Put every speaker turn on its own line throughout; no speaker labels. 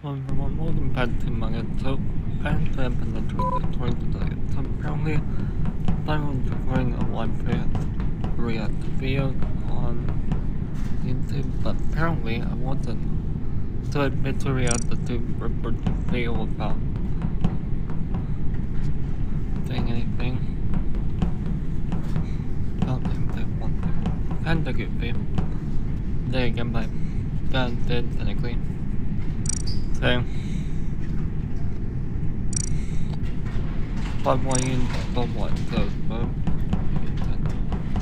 Everyone, welcome back to my episode. I'm the today. So apparently, I was recording a live react video on YouTube, but apparently I wasn't. So I made to react to report the video about saying anything. About anything one thing. Kinda good video. There again, but God did technically. So. But why you don't want those, bro?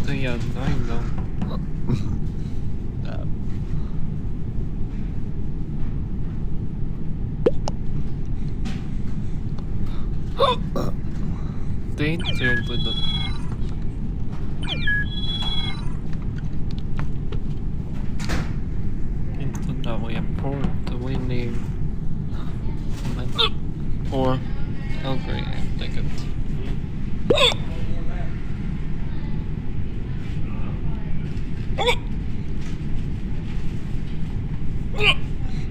So yeah, I know. Stay tuned with the into that we have four the we need or Calgary and tickets.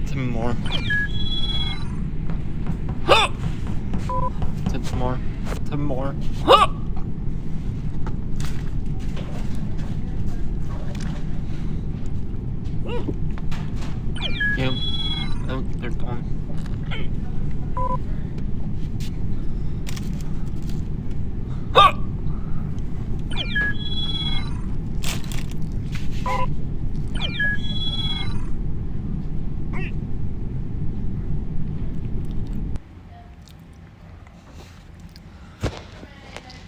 Some more. Some more. Some more. Yep. Oh, they're gone.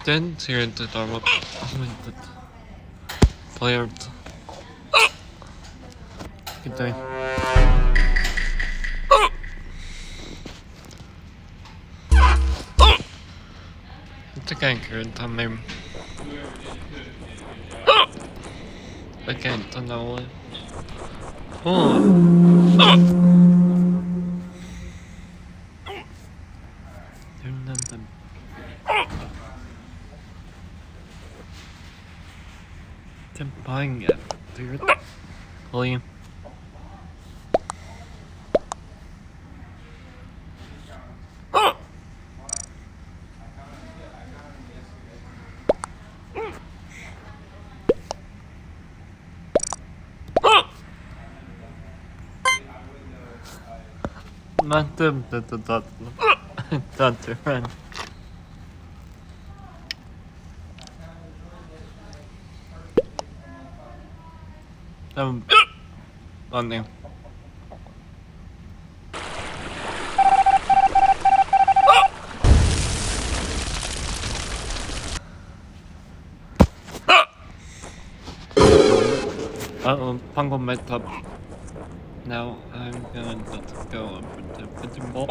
Then here to start up with the players. Good day. It's a good time. I can't know it. Oh. I'm buying it, dude. William. Not them, that's your friend. On there. 방금 met up. Now I'm gonna just go up with the pitching ball.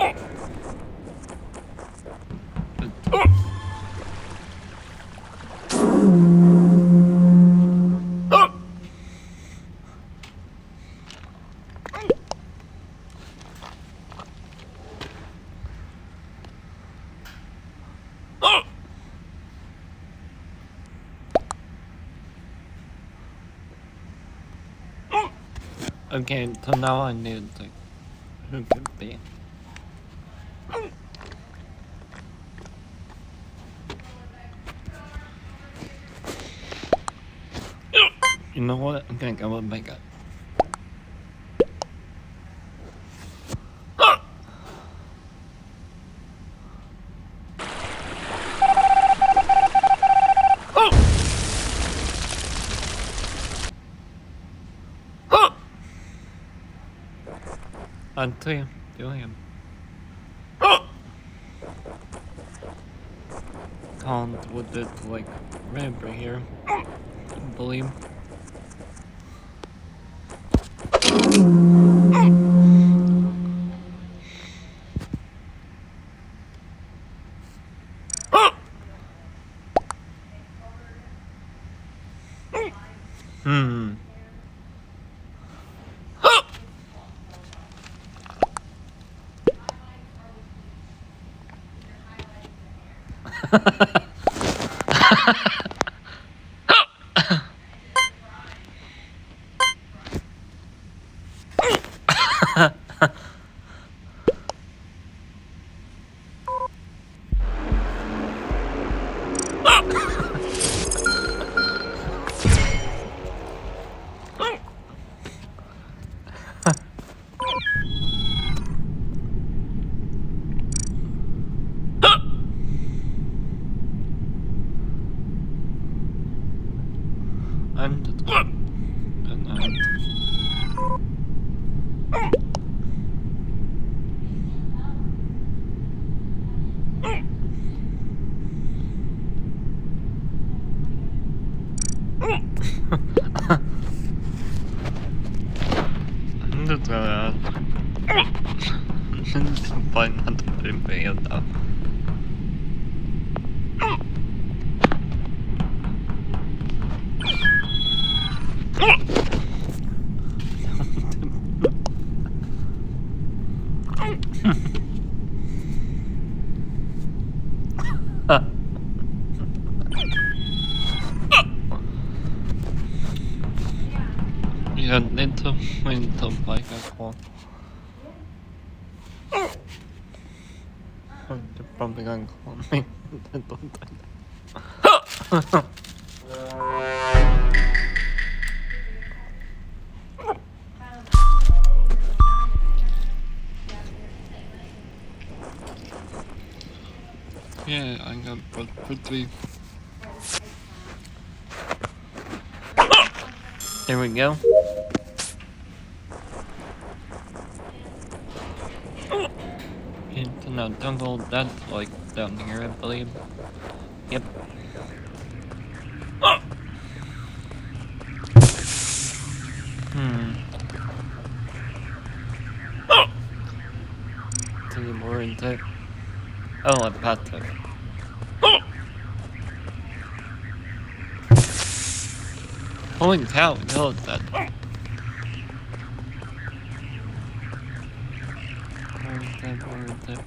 Okay, so now I need to who could be. You know what? I'm gonna go with makeup. Until you do him. Can't with it like ramp right here. I believe. Yeah. Why not prepare now? You need to win the bike call. They're probably gonna call me. Don't do that. Yeah, I got pretty. There we go. Into the jungle, that's like down here, I believe. Yep. See more into it. Oh, I passed it. Holy cow, we killed that. Where is it?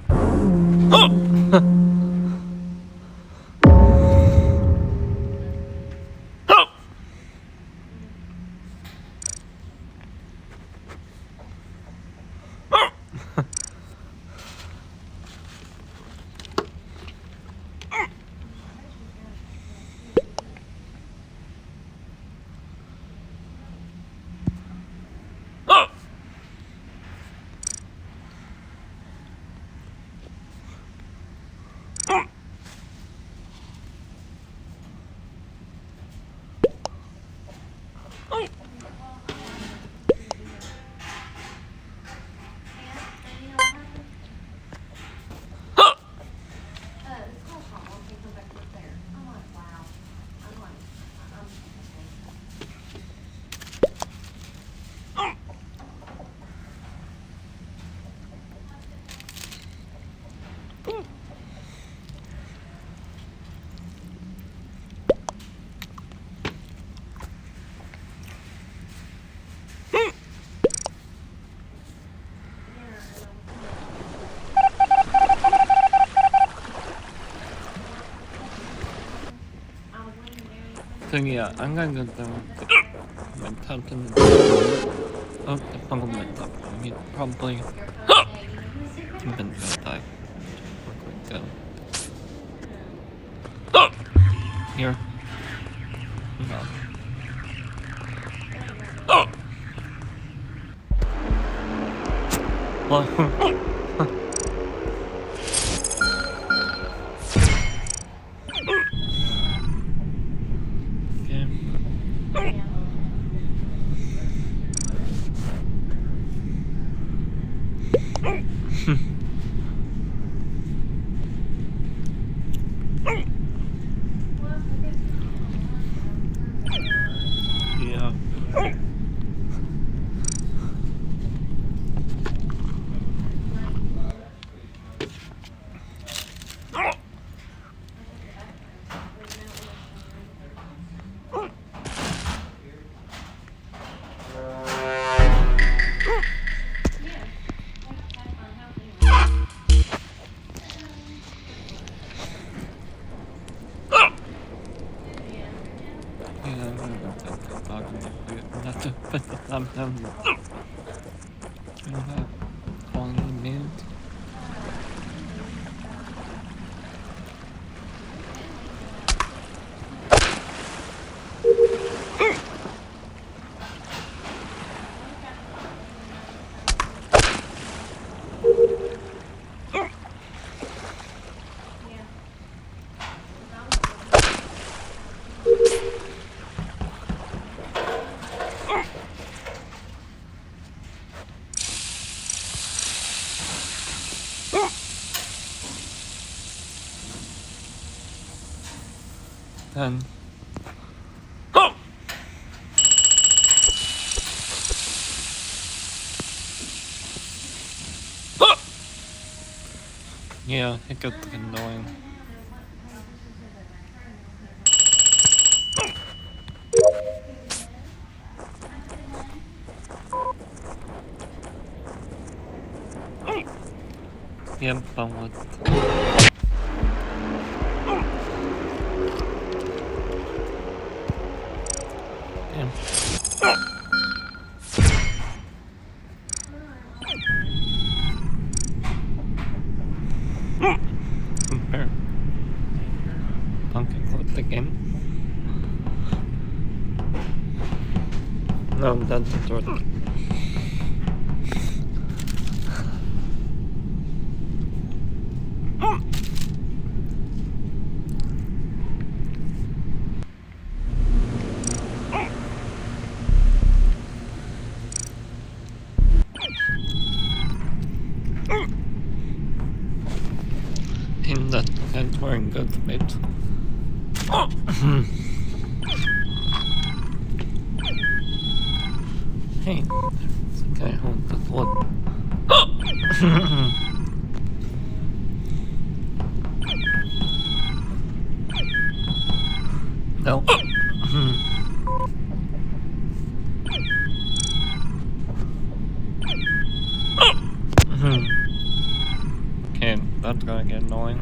So yeah, I'm gonna go down with my top in the oh, the punk on my top. I mean, probably even gonna die. Go. Here. No. Well, yeah. I'm calling the minute. And Yeah, it gets annoying. Yep, but what? Damn. Compare. Donkey close the game. No, that's the door. Team that is wearing good mate. Hey, it's okay, hold the wood. No. Okay, that's gonna get annoying.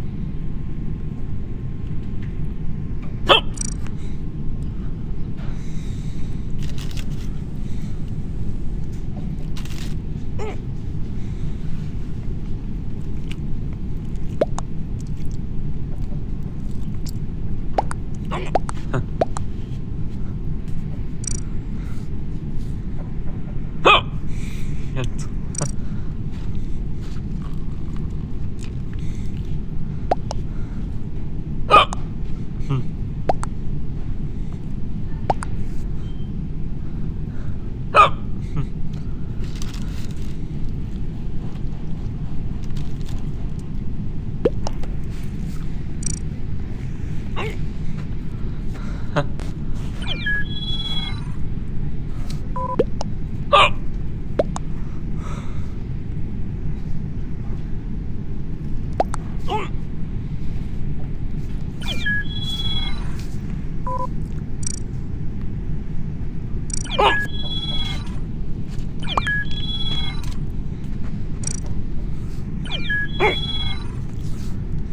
Shit.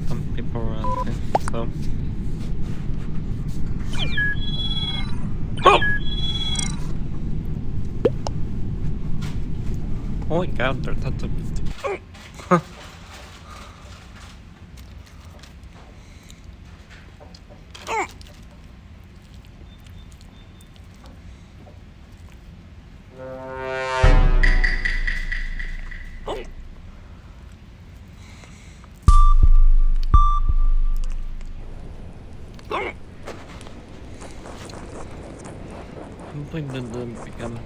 Some people around here, so. Holy cow, there's tons of. Something didn't become.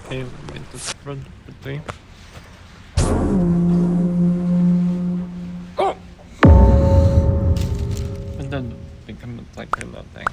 Okay, we get this front between. And then become like a little thing.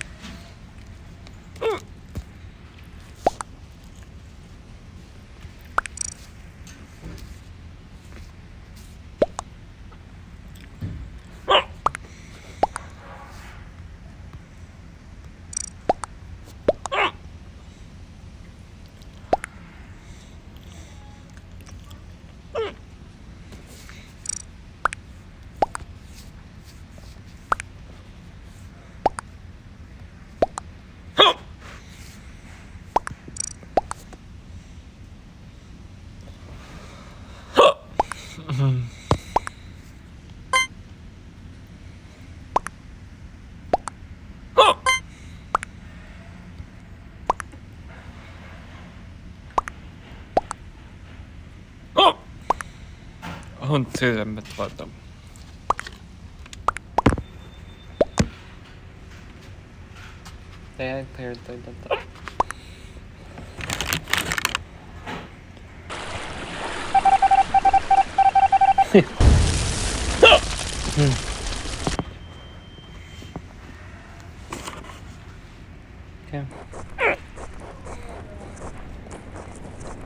Until I'm at bottom. They cleared the Okay.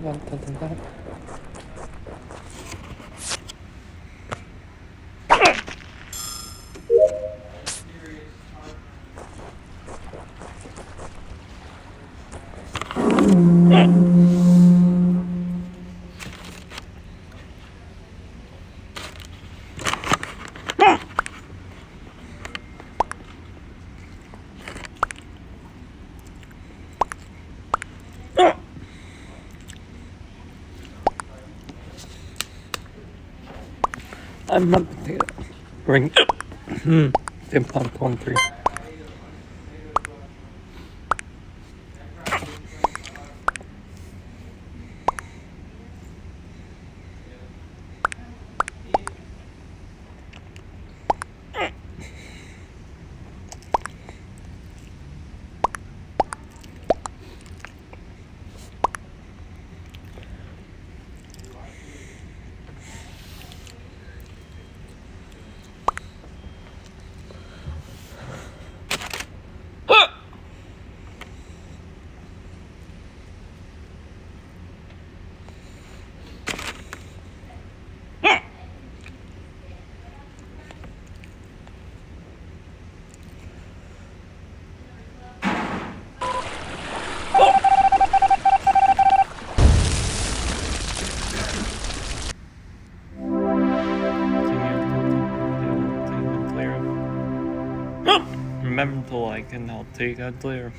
That. I'm not potato. Ring. Tim Pump 23. Remember to like and I'll take that later.